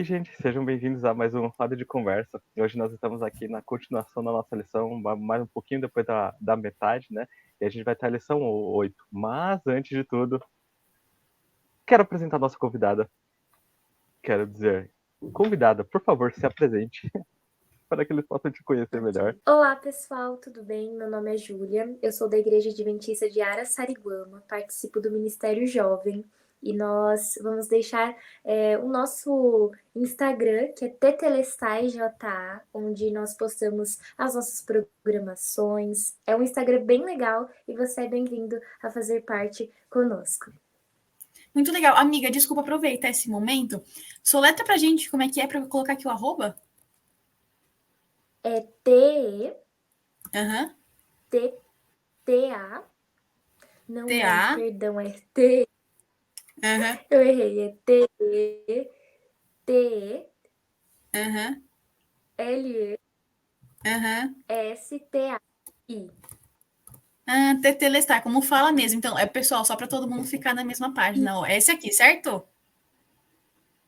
gente, sejam bem-vindos a mais um Roda de Conversa. Hoje nós estamos aqui na continuação da nossa lição, mais um pouquinho depois da metade, né? E a gente vai ter a lição 8. Mas, antes de tudo, quero apresentar a nossa convidada. Quero dizer, convidada, por favor, se apresente, para que eles possam te conhecer melhor. Olá, pessoal, tudo bem? Meu nome é Júlia, eu sou da Igreja Adventista de Araçariguama, participo do Ministério Jovem e nós vamos deixar o nosso Instagram, que é TTLSTAIJA, onde nós postamos as nossas programações. É um Instagram bem legal e você é bem-vindo a fazer parte conosco. Muito legal. Amiga, desculpa aproveitar esse momento. Soletra pra gente como é que é pra eu colocar aqui o arroba? É TE, Aham. TTA, não, TA. perdão, é T. Aham. Eu errei, é TE, TE, Aham. LE, Aham. STAI. Tetelestar, como fala mesmo. Então, pessoal, só para todo mundo ficar na mesma página. Ó, é esse aqui, certo?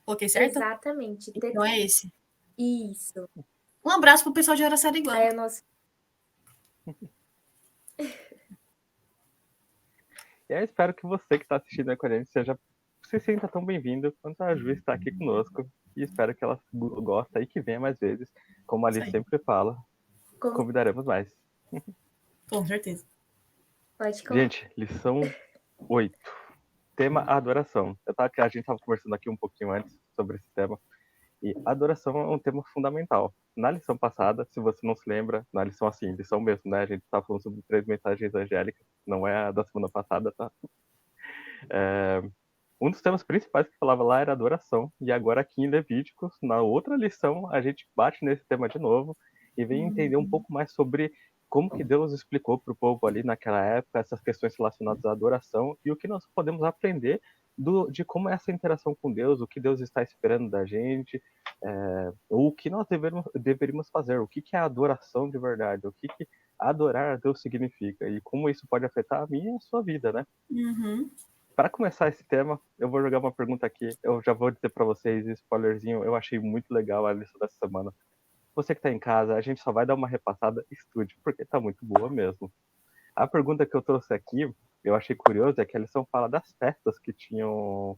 Coloquei certo? Exatamente. Então é esse. Isso. Um abraço pro pessoal de Araçariguama. Aí é nosso. E eu espero que você que está assistindo aí com a gente se sinta tão bem-vindo quanto a Ju está aqui conosco. E espero que ela goste e que venha mais vezes. Como a Alice sempre fala, convidaremos mais. Com certeza. Pode colocar. Gente, lição 8. Tema adoração. A gente estava conversando aqui um pouquinho antes sobre esse tema. E adoração é um tema fundamental. Na lição passada, se você não se lembra, na lição assim, lição mesmo, né? A gente estava falando sobre 3 mensagens angélicas, não é a da semana passada, tá? Um dos temas principais que falava lá era adoração. E agora aqui em Levíticos, na outra lição, a gente bate nesse tema de novo e vem entender um pouco mais sobre como que Deus explicou para o povo ali naquela época essas questões relacionadas à adoração e o que nós podemos aprender de como é essa interação com Deus, o que Deus está esperando da gente, o que nós deveríamos fazer, o que é a adoração de verdade, o que adorar a Deus significa e como isso pode afetar a minha e a sua vida, né? Uhum. Para começar esse tema, eu vou jogar uma pergunta aqui. Eu já vou dizer para vocês, spoilerzinho, eu achei muito legal a lição dessa semana. Você que está em casa, a gente só vai dar uma repassada, estude, porque tá muito boa mesmo. A pergunta que eu trouxe aqui, eu achei curioso, é que a lição fala das festas que tinham,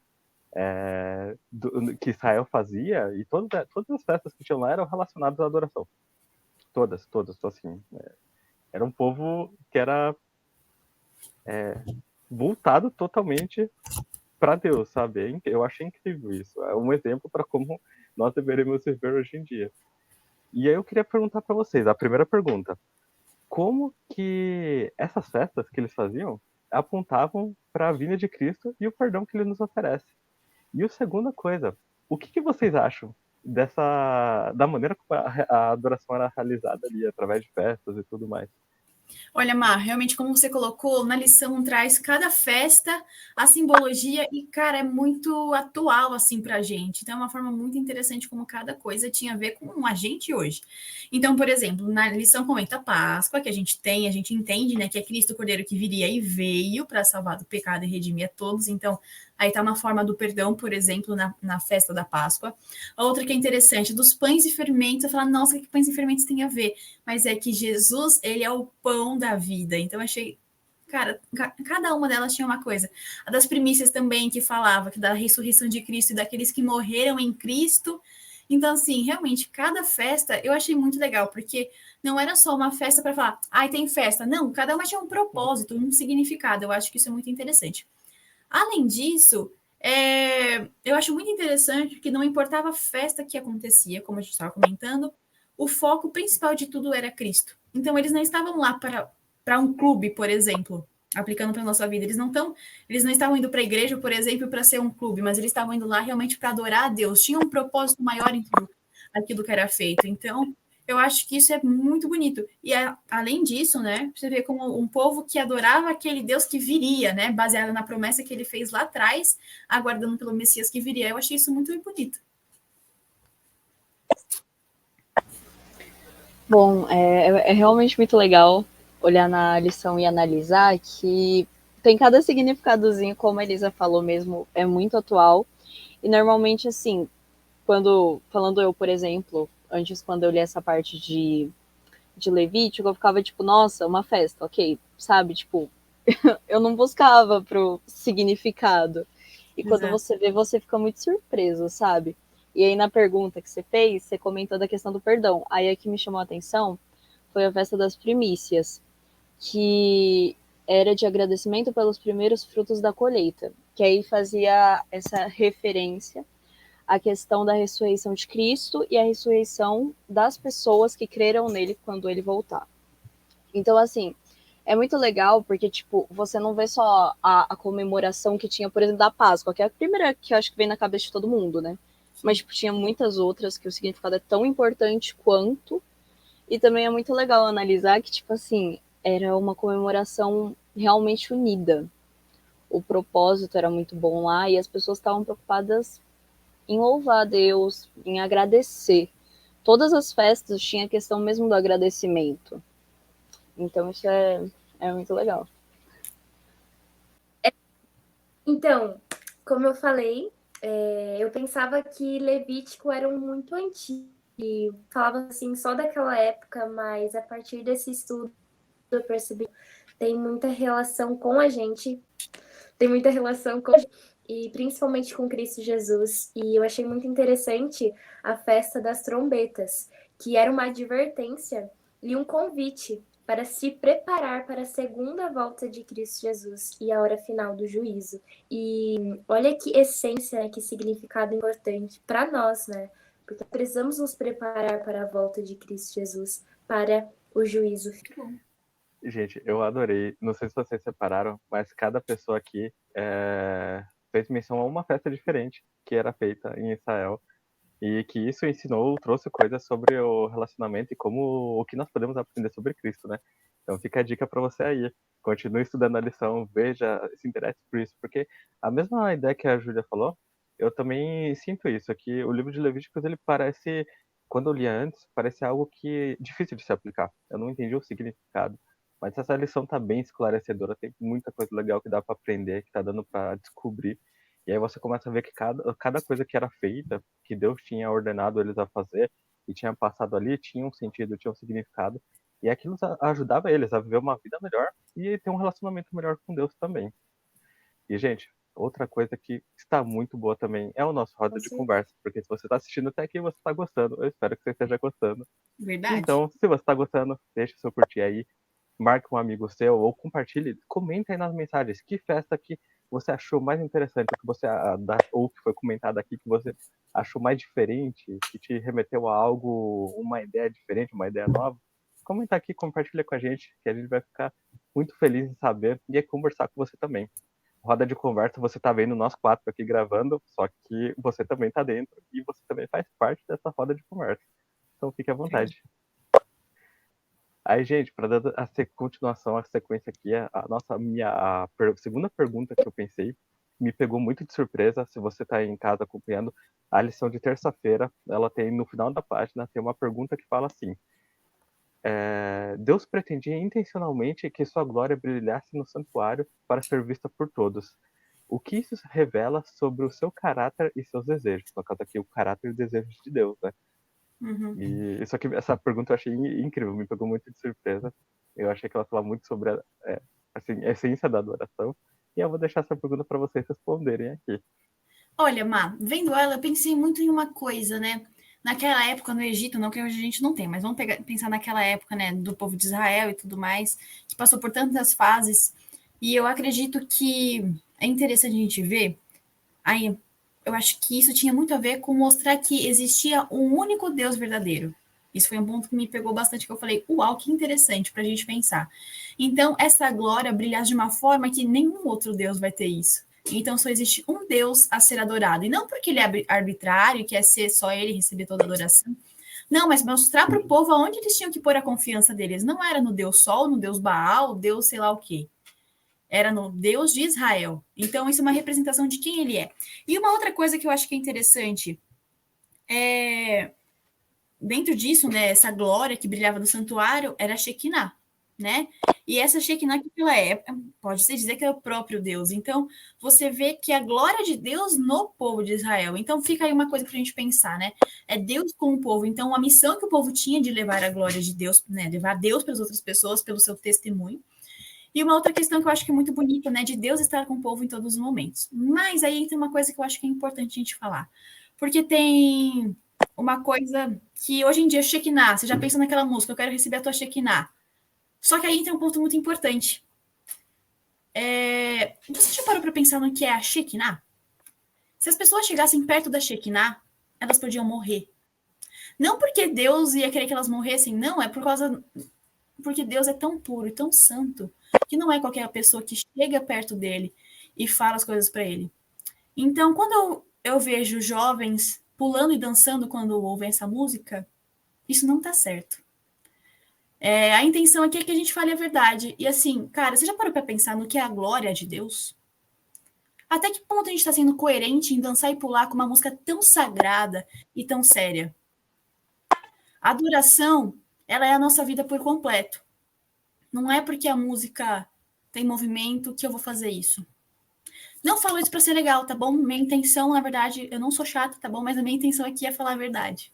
que Israel fazia, e todas as festas que tinham lá eram relacionadas à adoração. Todas, assim. Era um povo que era voltado totalmente para Deus, sabe? Eu achei incrível isso. É um exemplo para como nós deveríamos viver hoje em dia. E aí eu queria perguntar para vocês, a primeira pergunta, como que essas festas que eles faziam apontavam para a vinda de Cristo e o perdão que ele nos oferece? E a segunda coisa, o que vocês acham da maneira como a adoração era realizada ali, através de festas e tudo mais? Olha, Mar, realmente, como você colocou, na lição traz cada festa, a simbologia, e, cara, é muito atual, assim, pra gente. Então, é uma forma muito interessante como cada coisa tinha a ver com a gente hoje. Então, por exemplo, na lição comenta a Páscoa, que a gente entende, né, que é Cristo o Cordeiro que viria e veio para salvar do pecado e redimir a todos. Então, aí tá uma forma do perdão, por exemplo, na festa da Páscoa. A outra que é interessante, dos pães e fermentos, eu falo, nossa, o que pães e fermentos tem a ver? Mas é que Jesus, ele é o pão da vida. Então, achei, cara, cada uma delas tinha uma coisa. A das primícias também, que falava que da ressurreição de Cristo e daqueles que morreram em Cristo. Então, assim, realmente, cada festa eu achei muito legal, porque não era só uma festa para falar, ai, tem festa. Não, cada uma tinha um propósito, um significado. Eu acho que isso é muito interessante. Além disso, eu acho muito interessante que não importava a festa que acontecia, como a gente estava comentando, o foco principal de tudo era Cristo. Então, eles não estavam lá para um clube, por exemplo, aplicando para a nossa vida. Eles não estavam indo para a igreja, por exemplo, para ser um clube, mas eles estavam indo lá realmente para adorar a Deus. Tinha um propósito maior em tudo aquilo que era feito. Então, eu acho que isso é muito bonito. E além disso, né, você vê como um povo que adorava aquele Deus que viria, né, baseado na promessa que ele fez lá atrás, aguardando pelo Messias que viria. Eu achei isso muito bonito. Bom, é realmente muito legal olhar na lição e analisar que tem cada significadozinho, como a Elisa falou mesmo, é muito atual. E normalmente, assim, falando eu, por exemplo, antes quando eu li essa parte de Levítico, eu ficava tipo, nossa, uma festa, ok, sabe, tipo, eu não buscava pro significado. E quando Exato. você vê, você fica muito surpreso, sabe? E aí na pergunta que você fez, você comentou da questão do perdão. Aí a que me chamou a atenção foi a festa das primícias, que era de agradecimento pelos primeiros frutos da colheita, que aí fazia essa referência à questão da ressurreição de Cristo e a ressurreição das pessoas que creram nele quando ele voltar. Então, assim, é muito legal porque, tipo, você não vê só a comemoração que tinha, por exemplo, da Páscoa, que é a primeira que eu acho que vem na cabeça de todo mundo, né? Mas, tipo, tinha muitas outras que o significado é tão importante quanto. E também é muito legal analisar que, tipo assim, era uma comemoração realmente unida. O propósito era muito bom lá e as pessoas estavam preocupadas em louvar a Deus, em agradecer. Todas as festas tinha a questão mesmo do agradecimento. Então isso é muito legal. Então, como eu falei, eu pensava que Levítico era muito antigo, e falava assim só daquela época, mas a partir desse estudo eu percebi que tem muita relação com a gente, tem muita relação com e principalmente com Cristo Jesus. E eu achei muito interessante a festa das trombetas, que era uma advertência e um convite para se preparar para a segunda volta de Cristo Jesus e a hora final do juízo. E olha que essência, né, que significado importante para nós, né? Porque precisamos nos preparar para a volta de Cristo Jesus, para o juízo final. Gente, eu adorei. Não sei se vocês separaram, mas cada pessoa aqui fez menção a uma festa diferente que era feita em Israel. E que isso ensinou, trouxe coisas sobre o relacionamento e como o que nós podemos aprender sobre Cristo, né? Então fica a dica para você aí. Continue estudando a lição, veja, se interesse por isso, porque a mesma ideia que a Júlia falou, eu também sinto isso, aqui o livro de Levíticos, ele parece, quando eu lia antes, parece algo que difícil de se aplicar. Eu não entendi o significado, mas essa lição tá bem esclarecedora, tem muita coisa legal que dá para aprender, que tá dando para descobrir. E aí você começa a ver que cada coisa que era feita, que Deus tinha ordenado eles a fazer e tinha passado ali, tinha um sentido, tinha um significado. E aquilo ajudava eles a viver uma vida melhor e ter um relacionamento melhor com Deus também. E, gente, outra coisa que está muito boa também é o nosso roda de conversa. Porque se você está assistindo até aqui, você está gostando. Eu espero que você esteja gostando. Verdade. Então, se você está gostando, deixa o seu curtir aí, marque um amigo seu ou compartilhe, comenta aí nas mensagens que festa que você achou mais interessante, que você ou que foi comentado aqui que você achou mais diferente, que te remeteu a algo, uma ideia diferente, uma ideia nova. Comenta aqui, compartilha com a gente, que a gente vai ficar muito feliz em saber e conversar com você também. Roda de conversa, você tá vendo nós quatro aqui gravando, só que você também tá dentro e você também faz parte dessa roda de conversa. Então fique à vontade. Aí, gente, para dar a continuação, a sequência aqui, a segunda pergunta que eu pensei me pegou muito de surpresa. Se você está em casa acompanhando a lição de terça-feira, ela tem no final da página tem uma pergunta que fala assim: Deus pretendia intencionalmente que sua glória brilhasse no santuário para ser vista por todos. O que isso revela sobre o seu caráter e seus desejos? No caso aqui, o caráter e desejos de Deus, né? Uhum. E isso aqui, essa pergunta eu achei incrível, me pegou muito de surpresa. Eu achei que ela falava muito sobre assim, a essência da adoração. E eu vou deixar essa pergunta para vocês responderem aqui. Olha, Má, vendo ela, eu pensei muito em uma coisa, né? Naquela época no Egito, não que hoje a gente não tem, mas vamos pensar naquela época, né, do povo de Israel e tudo mais, que passou por tantas fases. E eu acredito que é interessante a gente ver. Aí, eu acho que isso tinha muito a ver com mostrar que existia um único Deus verdadeiro. Isso foi um ponto que me pegou bastante, que eu falei, uau, que interessante para a gente pensar. Então, essa glória brilhar de uma forma que nenhum outro Deus vai ter isso. Então, só existe um Deus a ser adorado. E não porque ele é arbitrário, quer ser só ele receber toda a adoração. Não, mas mostrar para o povo aonde eles tinham que pôr a confiança deles. Não era no Deus Sol, no Deus Baal, Deus sei lá o quê. Era no Deus de Israel. Então, isso é uma representação de quem ele é. E uma outra coisa que eu acho que é interessante dentro disso, né, essa glória que brilhava no santuário era a Shekinah. né? E essa Shekinah, que ela é? Pode-se dizer que é o próprio Deus. Então, você vê que a glória de Deus no povo de Israel. Então, fica aí uma coisa para a gente pensar, né? É Deus com o povo. Então, a missão que o povo tinha de levar a glória de Deus, né? Levar Deus para as outras pessoas pelo seu testemunho. E uma outra questão que eu acho que é muito bonita, né? De Deus estar com o povo em todos os momentos. Mas aí tem uma coisa que eu acho que é importante a gente falar. Porque tem uma coisa que hoje em dia, Shekinah, você já pensa naquela música, eu quero receber a tua Shekinah. Só que aí tem um ponto muito importante. Você já parou para pensar no que é a Shekinah? Se as pessoas chegassem perto da Shekinah, elas podiam morrer. Não porque Deus ia querer que elas morressem, não, é porque Deus é tão puro e tão santo que não é qualquer pessoa que chega perto dele e fala as coisas para ele. Então, quando eu vejo jovens pulando e dançando quando ouvem essa música, isso não tá certo. A intenção aqui é que a gente fale a verdade. E assim, cara, você já parou para pensar no que é a glória de Deus? Até que ponto a gente está sendo coerente em dançar e pular com uma música tão sagrada e tão séria? A adoração, ela é a nossa vida por completo. Não é porque a música tem movimento que eu vou fazer isso. Não falo isso para ser legal, tá bom? Minha intenção, na verdade, eu não sou chata, tá bom? Mas a minha intenção aqui é falar a verdade.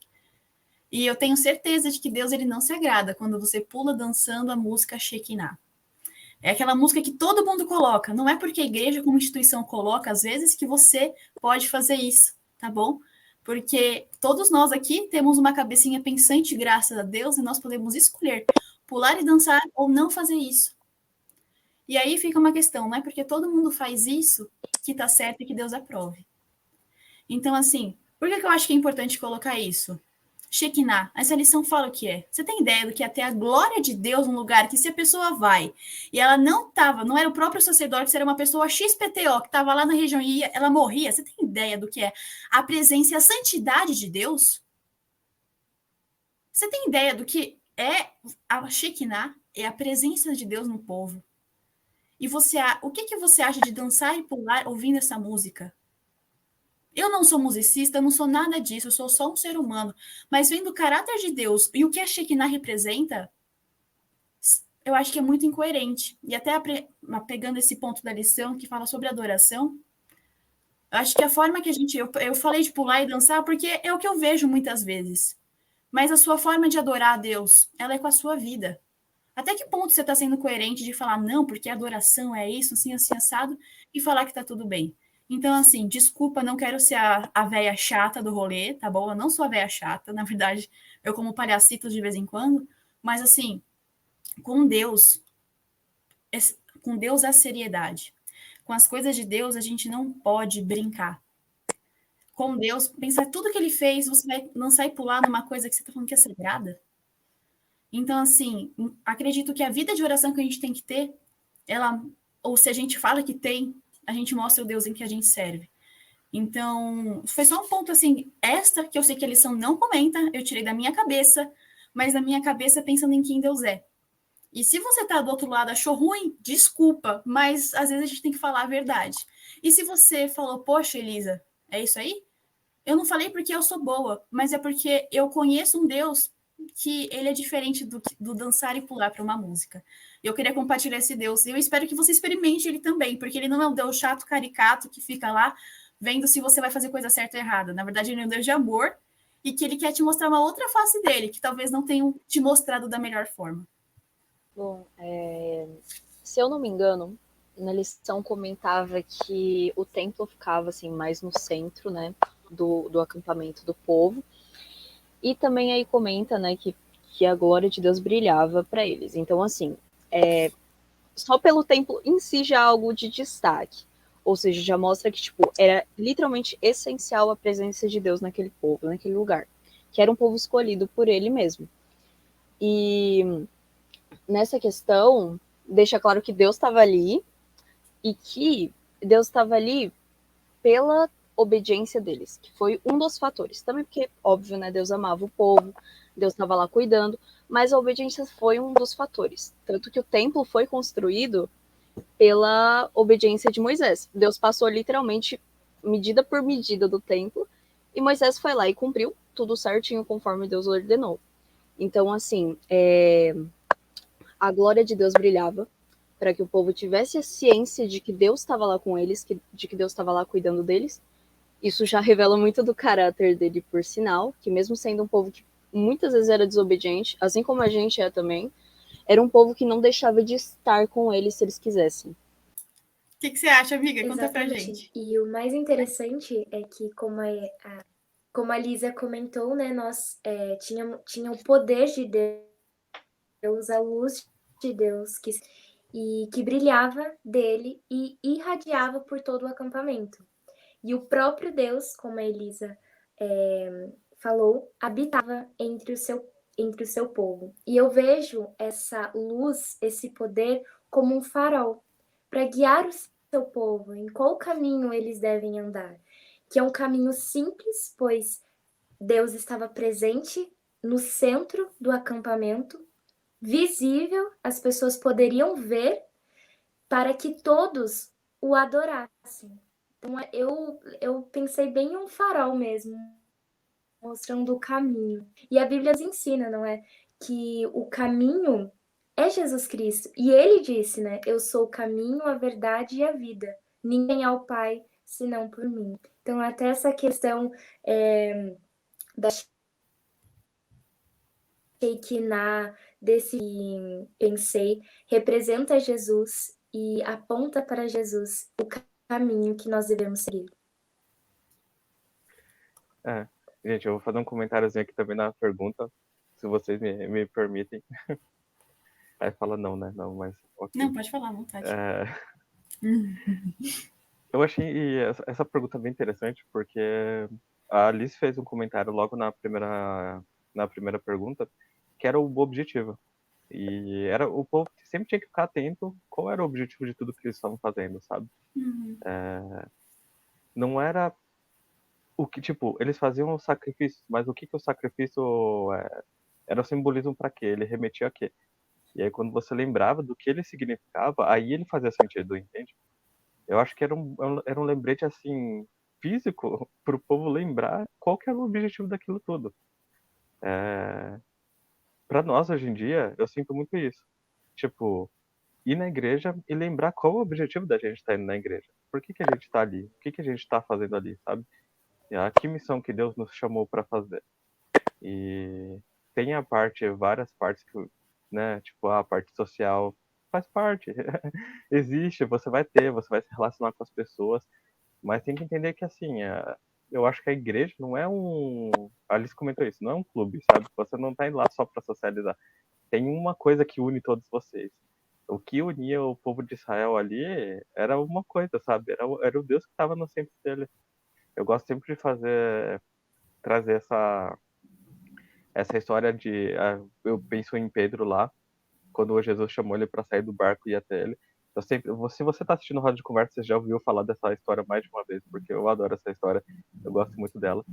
E eu tenho certeza de que Deus ele não se agrada quando você pula dançando a música Shekinah. É aquela música que todo mundo coloca. Não é porque a igreja como instituição coloca, às vezes, que você pode fazer isso, tá bom? Porque todos nós aqui temos uma cabecinha pensante, graças a Deus, e nós podemos escolher pular e dançar ou não fazer isso. E aí fica uma questão, não é porque todo mundo faz isso que tá certo e que Deus aprove. Então, assim, por que eu acho que é importante colocar isso? Shekinah, essa lição fala o que é. Você tem ideia do que é ter a glória de Deus num lugar que se a pessoa vai e ela não era o próprio sacerdote, era uma pessoa XPTO que estava lá na região e ela morria. Você tem ideia do que é a presença e a santidade de Deus? Você tem ideia do que é a Shekinah? É a presença de Deus no povo. E o que você acha de dançar e pular ouvindo essa música? Eu não sou musicista, não sou nada disso, eu sou só um ser humano. Mas vendo o caráter de Deus e o que a Shekinah representa, eu acho que é muito incoerente. E até pegando esse ponto da lição que fala sobre adoração, eu acho que a forma que a gente... Eu falei de pular e dançar porque é o que eu vejo muitas vezes. Mas a sua forma de adorar a Deus, ela é com a sua vida. Até que ponto você está sendo coerente de falar, não, porque adoração é isso, assim, assim, assado, e falar que está tudo bem? Então, assim, desculpa, não quero ser a véia chata do rolê, tá bom? Eu não sou a véia chata, na verdade, eu como palhacitos de vez em quando, mas, assim, com Deus, com Deus é seriedade. Com as coisas de Deus, a gente não pode brincar. Com Deus, pensar tudo que ele fez, você vai lançar e pular numa coisa que você está falando que é sagrada? Então, assim, acredito que a vida de oração que a gente tem que ter, ou se a gente fala que tem, a gente mostra o Deus em que a gente serve. Então, foi só um ponto, assim, extra, que eu sei que a lição não comenta, eu tirei da minha cabeça, mas da minha cabeça pensando em quem Deus é. E se você tá do outro lado, achou ruim, desculpa, mas às vezes a gente tem que falar a verdade. E se você falou, poxa, Elisa, é isso aí? Eu não falei porque eu sou boa, mas é porque eu conheço um Deus que ele é diferente do dançar e pular para uma música. Eu queria compartilhar esse Deus. E eu espero que você experimente ele também, porque ele não é um Deus chato, caricato, que fica lá vendo se você vai fazer coisa certa ou errada. Na verdade, ele é um Deus de amor e que ele quer te mostrar uma outra face dele, que talvez não tenham te mostrado da melhor forma. Bom, se eu não me engano, na lição comentava que o templo ficava assim mais no centro, né, do acampamento do povo. E também aí comenta, né, que a glória de Deus brilhava para eles. Então, assim, só pelo templo em si já é algo de destaque. Ou seja, já mostra que, tipo, era literalmente essencial a presença de Deus naquele povo, naquele lugar. Que era um povo escolhido por ele mesmo. E nessa questão, deixa claro que Deus estava ali e que Deus estava ali pela obediência deles, que foi um dos fatores. Também porque, óbvio, né, Deus amava o povo, Deus estava lá cuidando, mas a obediência foi um dos fatores. Tanto que o templo foi construído pela obediência de Moisés. Deus passou literalmente medida por medida do templo e Moisés foi lá e cumpriu tudo certinho conforme Deus ordenou. Então, assim, a glória de Deus brilhava, para que o povo tivesse a ciência de que Deus estava lá com eles, de que Deus estava lá cuidando deles. Isso já revela muito do caráter dele, por sinal, que mesmo sendo um povo que muitas vezes era desobediente, assim como a gente é também, era um povo que não deixava de estar com eles se eles quisessem. O que você acha, amiga? Conta pra Exatamente. gente. E o mais interessante é que, como a Lisa comentou, né, nós tinha o poder de Deus, a luz de Deus, que brilhava dele e irradiava por todo o acampamento. E o próprio Deus, como a Elisa falou, habitava entre o seu povo. E eu vejo essa luz, esse poder, como um farol para guiar o seu povo em qual caminho eles devem andar. Que é um caminho simples, pois Deus estava presente no centro do acampamento, visível, as pessoas poderiam ver, para que todos o adorassem. Então, eu pensei bem em um farol mesmo, mostrando o caminho. E a Bíblia nos ensina, não é? Que o caminho é Jesus Cristo. E ele disse, né? Eu sou o caminho, a verdade e a vida. Ninguém é ao Pai senão por mim. Então, até essa questão da Shekinah, desse pensei, representa Jesus e aponta para Jesus o caminho que nós devemos seguir. Gente, eu vou fazer um comentáriozinho aqui também na pergunta, se vocês me permitem. Aí fala não, né? Não, mas ok. Não, pode falar à vontade. Eu achei essa pergunta bem interessante, porque a Alice fez um comentário logo na primeira pergunta, que era o objetivo. E o povo sempre tinha que ficar atento qual era o objetivo de tudo que eles estavam fazendo, sabe? Não era o que, tipo, eles faziam o sacrifício, mas o que o sacrifício era o simbolismo para quê? Ele remetia a quê? E aí quando você lembrava do que ele significava, aí ele fazia sentido, entende? Eu acho que era um lembrete, assim, físico para o povo lembrar qual que era o objetivo daquilo tudo. Para nós, hoje em dia, eu sinto muito isso. Tipo, ir na igreja e lembrar qual o objetivo da gente estar indo na igreja. Por que a gente está ali? O que a gente está fazendo ali, sabe? E que missão que Deus nos chamou para fazer. E tem várias partes que, né, tipo, a parte social faz parte. Existe, você vai se relacionar com as pessoas, mas tem que entender que, assim, eu acho que a igreja não é a Alice comentou isso, não é um clube, sabe? Você não tá indo lá só para socializar. Tem uma coisa que une todos vocês. O que unia o povo de Israel ali era uma coisa, sabe? Era o Deus que estava no centro dele. Eu gosto sempre de trazer essa história eu penso em Pedro lá, quando Jesus chamou ele para sair do barco e ir até ele. Se você tá assistindo o Roda de Conversa, você já ouviu falar dessa história mais de uma vez, porque eu adoro essa história, eu gosto muito dela.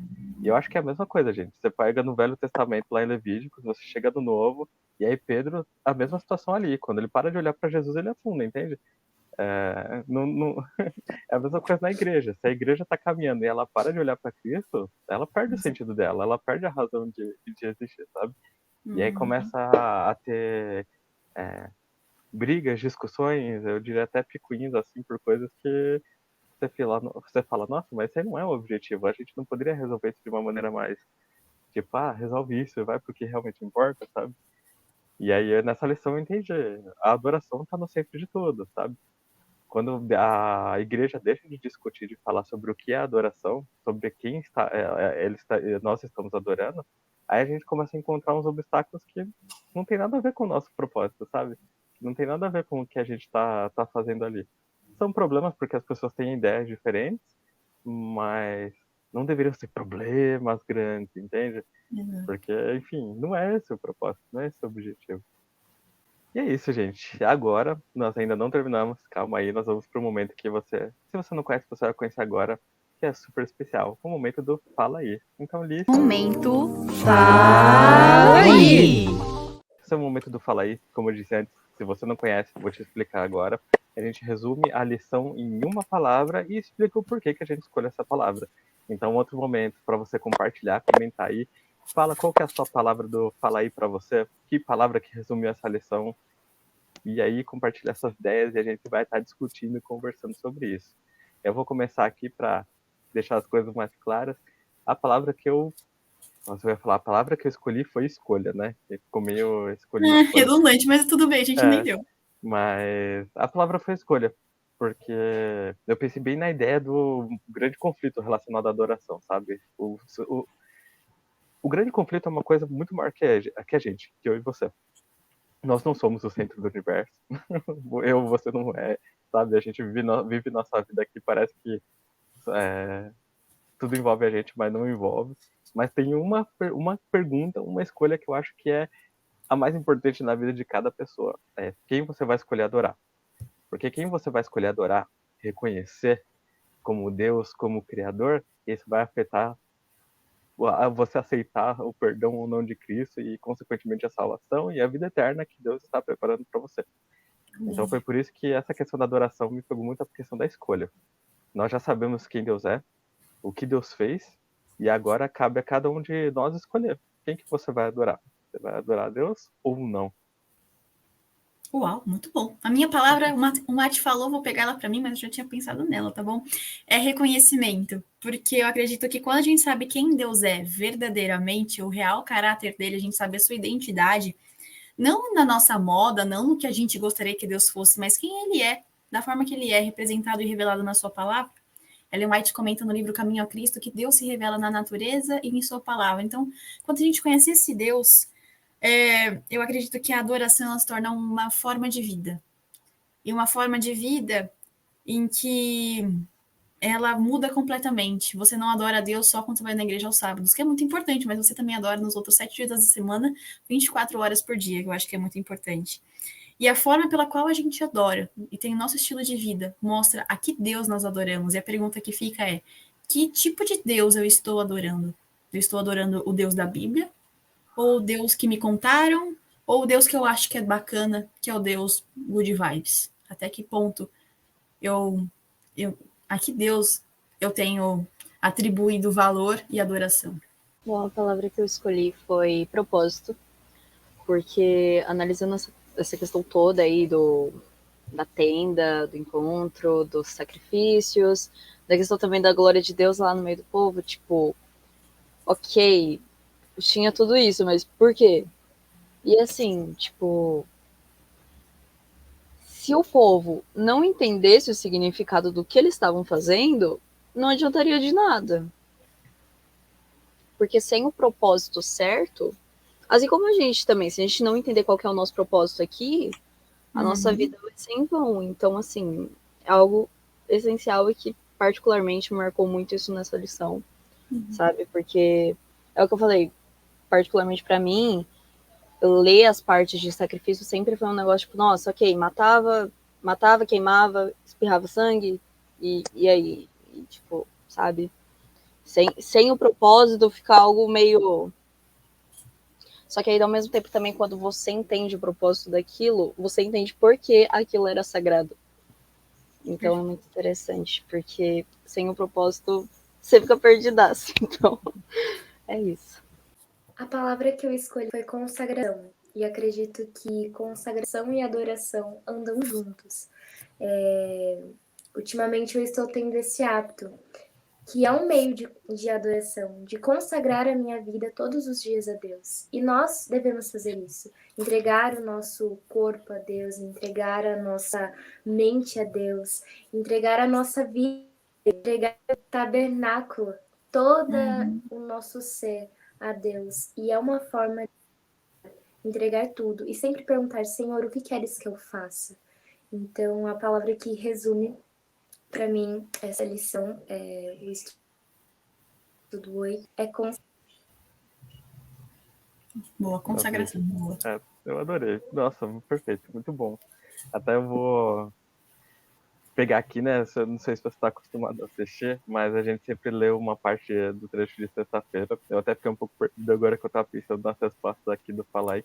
E eu acho que é a mesma coisa, gente. Você pega no Velho Testamento, lá em Levíticos, você chega no Novo, e aí Pedro, a mesma situação ali. Quando ele para de olhar para Jesus, ele afunda, entende? É a mesma coisa na igreja. Se a igreja está caminhando e ela para de olhar para Cristo, ela perde o sentido dela, ela perde a razão de existir, sabe? E aí começa a ter brigas, discussões, eu diria até picuinhos, assim, por coisas que você fala, nossa, mas esse aí não é o objetivo, a gente não poderia resolver isso de uma maneira mais, tipo, resolve isso, vai pro que realmente importa, sabe? E aí, nessa lição, eu entendi, a adoração tá no centro de tudo, sabe? Quando a igreja deixa de discutir, de falar sobre o que é adoração, sobre quem nós estamos adorando, aí a gente começa a encontrar uns obstáculos que não tem nada a ver com o nosso propósito, sabe? Não tem nada a ver com o que a gente tá fazendo ali. São problemas porque as pessoas têm ideias diferentes, mas não deveriam ser problemas grandes, entende? Porque, enfim, não é esse o propósito, não é esse o objetivo. E é isso, gente. Agora, nós ainda não terminamos. Calma aí, nós vamos para o momento que se você não conhece, você vai conhecer agora, que é super especial. O momento do Fala Aí. Então, Liz. Momento Fala Aí! Esse é o momento do Fala Aí. Como eu disse antes, se você não conhece, vou te explicar agora. A gente resume a lição em uma palavra e explica o porquê que a gente escolhe essa palavra. Então, outro momento para você compartilhar, comentar aí. Fala qual que é a sua palavra do Fala Aí para você. Que palavra que resumiu essa lição. e aí compartilhar essas ideias e a gente vai estar discutindo e conversando sobre isso. Eu vou começar aqui para deixar as coisas mais claras. A palavra que eu... Nossa, eu ia falar, a palavra que eu escolhi foi escolha, né? Ficou meio escolhi escolha. Redundante, mas tudo bem, a gente entendeu. Mas a palavra foi escolha, porque eu pensei bem na ideia do grande conflito relacionado à adoração, sabe? O grande conflito é uma coisa muito maior que a gente, que eu e você. Nós não somos o centro do universo. Você não é, sabe? A gente vive nossa vida aqui, parece que tudo envolve a gente, mas não envolve. Mas tem uma pergunta, uma escolha que eu acho que é a mais importante na vida de cada pessoa. É quem você vai escolher adorar. Porque quem você vai escolher adorar, reconhecer como Deus, como Criador, isso vai afetar você aceitar o perdão ou não de Cristo e, consequentemente, a salvação e a vida eterna que Deus está preparando para você. Então foi por isso que essa questão da adoração me pegou muito a questão da escolha. Nós já sabemos quem Deus é, o que Deus fez, e agora cabe a cada um de nós escolher quem que você vai adorar. Você vai adorar Deus ou não? Uau, muito bom. A minha palavra, o Mate falou, vou pegar ela para mim, mas eu já tinha pensado nela, tá bom? É reconhecimento, porque eu acredito que quando a gente sabe quem Deus é verdadeiramente, o real caráter dele, a gente sabe a sua identidade, não na nossa moda, não no que a gente gostaria que Deus fosse, mas quem ele é, da forma que ele é representado e revelado na sua palavra. Ellen White comenta no livro Caminho a Cristo que Deus se revela na natureza e em sua palavra. Então, quando a gente conhece esse Deus, eu acredito que a adoração ela se torna uma forma de vida. E uma forma de vida em que ela muda completamente. Você não adora a Deus só quando você vai na igreja aos sábados, que é muito importante, mas você também adora nos outros 7 dias da semana, 24 horas por dia, que eu acho que é muito importante. E a forma pela qual a gente adora e tem o nosso estilo de vida mostra a que Deus nós adoramos. E a pergunta que fica é: que tipo de Deus eu estou adorando? Eu estou adorando o Deus da Bíblia? Ou o Deus que me contaram? Ou o Deus que eu acho que é bacana, que é o Deus good vibes? Até que ponto eu a que Deus eu tenho atribuído valor e adoração? Bom, a palavra que eu escolhi foi propósito, porque analisando essa questão toda aí da tenda, do encontro, dos sacrifícios, da questão também da glória de Deus lá no meio do povo, tipo, ok, tinha tudo isso, mas por quê? E assim, tipo, se o povo não entendesse o significado do que eles estavam fazendo, não adiantaria de nada. Porque sem o propósito certo, assim como a gente também, se a gente não entender qual que é o nosso propósito aqui, a nossa vida vai ser em vão. Então, assim, é algo essencial e que particularmente marcou muito isso nessa lição, sabe? Porque é o que eu falei, particularmente para mim, ler as partes de sacrifício sempre foi um negócio tipo, nossa, ok, matava, queimava, espirrava sangue, e aí? E, tipo, sabe? Sem o propósito fica algo meio... Só que aí, ao mesmo tempo, também, quando você entende o propósito daquilo, você entende por que aquilo era sagrado. Então, é muito interessante, porque sem o propósito, você fica perdidaço. Então, é isso. A palavra que eu escolhi foi consagração. E acredito que consagração e adoração andam juntos. Ultimamente eu estou tendo esse hábito, que é um meio de adoração, de consagrar a minha vida todos os dias a Deus. E nós devemos fazer isso. Entregar o nosso corpo a Deus, entregar a nossa mente a Deus, entregar a nossa vida, entregar o tabernáculo, todo o nosso ser a Deus. E é uma forma de entregar tudo. E sempre perguntar, Senhor, o que queres que eu faça? Então, a palavra que resume para mim essa lição, o estudo 8, é Boa, consagração. Boa. Eu adorei. Nossa, perfeito, muito bom. Até eu vou pegar aqui, né? Eu não sei se você está acostumado a assistir, mas a gente sempre lê uma parte do trecho de sexta-feira. Eu até fiquei um pouco perdido agora que eu estava pensando nas respostas aqui do Falar.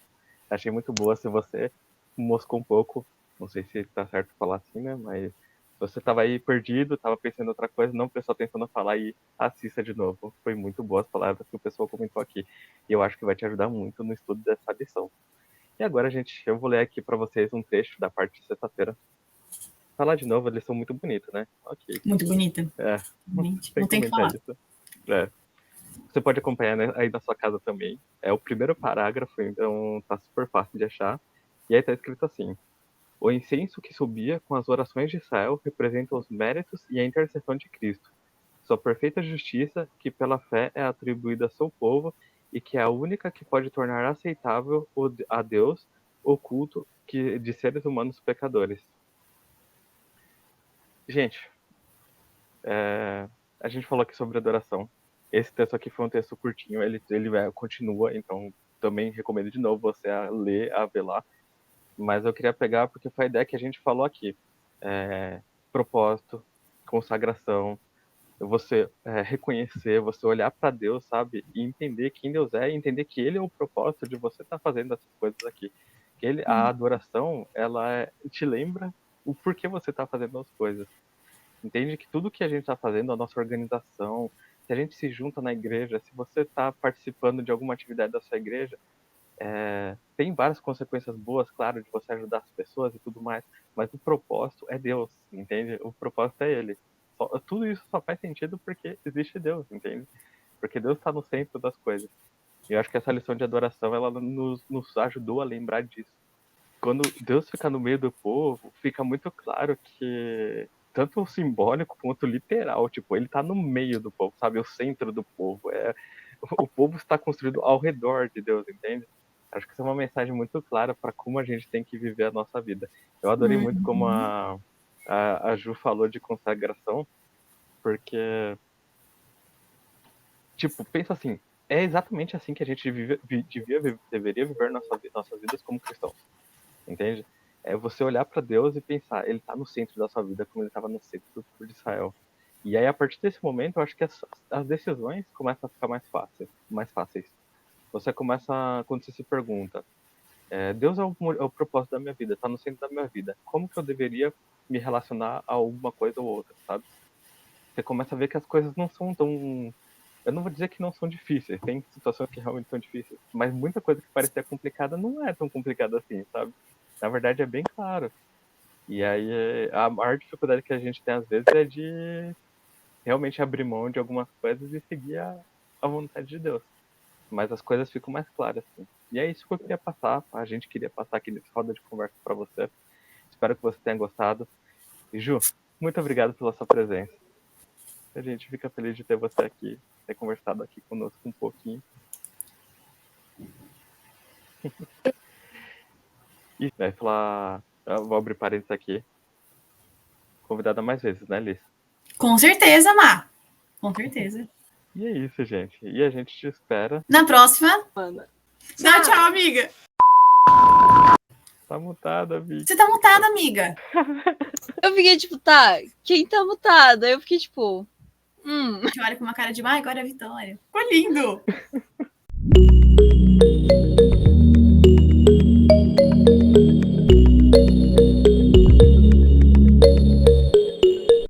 Achei muito boa. Se você moscou um pouco, não sei se está certo falar assim, né? Mas se você estava aí perdido, estava pensando em outra coisa, não prestou atenção no Falar e assista de novo. Foi muito boas as palavras que o pessoal comentou aqui. E eu acho que vai te ajudar muito no estudo dessa lição. E agora, gente, eu vou ler aqui para vocês um trecho da parte de sexta-feira. Falar de novo, eles são muito bonitos, né? Ok. Muito bonita. É, Realmente. sem Não tem que comentar falar. isso. É. Você pode acompanhar, né, aí na sua casa também. É o primeiro parágrafo, então tá super fácil de achar. E aí tá escrito assim: o incenso que subia com as orações de Israel representa os méritos e a intercessão de Cristo, sua perfeita justiça, que pela fé é atribuída a seu povo e que é a única que pode tornar aceitável a Deus o culto de seres humanos pecadores. Gente, a gente falou aqui sobre adoração. Esse texto aqui foi um texto curtinho, ele continua, então também recomendo de novo você a ler, a ver lá. Mas eu queria pegar porque foi a ideia que a gente falou aqui. Propósito, consagração, você reconhecer, você olhar para Deus, sabe? E entender quem Deus é, e entender que Ele é o propósito de você estar fazendo essas coisas aqui. Que a adoração, ela te lembra o porquê você está fazendo as coisas. Entende que tudo que a gente está fazendo, a nossa organização, se a gente se junta na igreja, se você está participando de alguma atividade da sua igreja, tem várias consequências boas, claro, de você ajudar as pessoas e tudo mais, mas o propósito é Deus, entende? O propósito é Ele. Tudo isso só faz sentido porque existe Deus, entende? Porque Deus está no centro das coisas. E eu acho que essa lição de adoração, ela nos ajudou a lembrar disso. Quando Deus fica no meio do povo, fica muito claro que tanto o simbólico quanto o literal, tipo, ele tá no meio do povo, sabe? O centro do povo. O povo está construído ao redor de Deus, entende? Acho que isso é uma mensagem muito clara para como a gente tem que viver a nossa vida. Eu adorei muito como a Ju falou de consagração, porque, tipo, pensa assim, é exatamente assim que a gente deveria viver nossas vidas como cristãos, entende? É você olhar para Deus e pensar, ele está no centro da sua vida como ele estava no centro do povo de Israel. E aí, a partir desse momento, eu acho que as decisões começam a ficar mais fáceis. Você começa, quando você se pergunta, Deus é o propósito da minha vida, está no centro da minha vida. Como que eu deveria me relacionar a alguma coisa ou outra, sabe? Você começa a ver que as coisas não são tão... Eu não vou dizer que não são difíceis, tem situações que realmente são difíceis, mas muita coisa que parecia complicada não é tão complicada assim, sabe? Na verdade, é bem claro. E aí, a maior dificuldade que a gente tem às vezes é de realmente abrir mão de algumas coisas e seguir a vontade de Deus. Mas as coisas ficam mais claras, assim. E é isso que eu queria passar, a gente queria passar aqui nesse roda de conversa para você. Espero que você tenha gostado. E Ju, muito obrigado pela sua presença. A gente fica feliz de ter você aqui, ter conversado aqui conosco um pouquinho. E vai falar, eu vou abrir parênteses aqui, convidada mais vezes, né, Liz? Com certeza, Má. Com certeza. E é isso, gente. E a gente te espera. Na próxima. Manda. Tchau, tchau, amiga. Tá mutada, amiga. Você tá mutada, amiga. Eu fiquei tipo, tá, quem tá mutado? Aí eu fiquei tipo, Você olha com uma cara de, agora é a Vitória. Ficou lindo.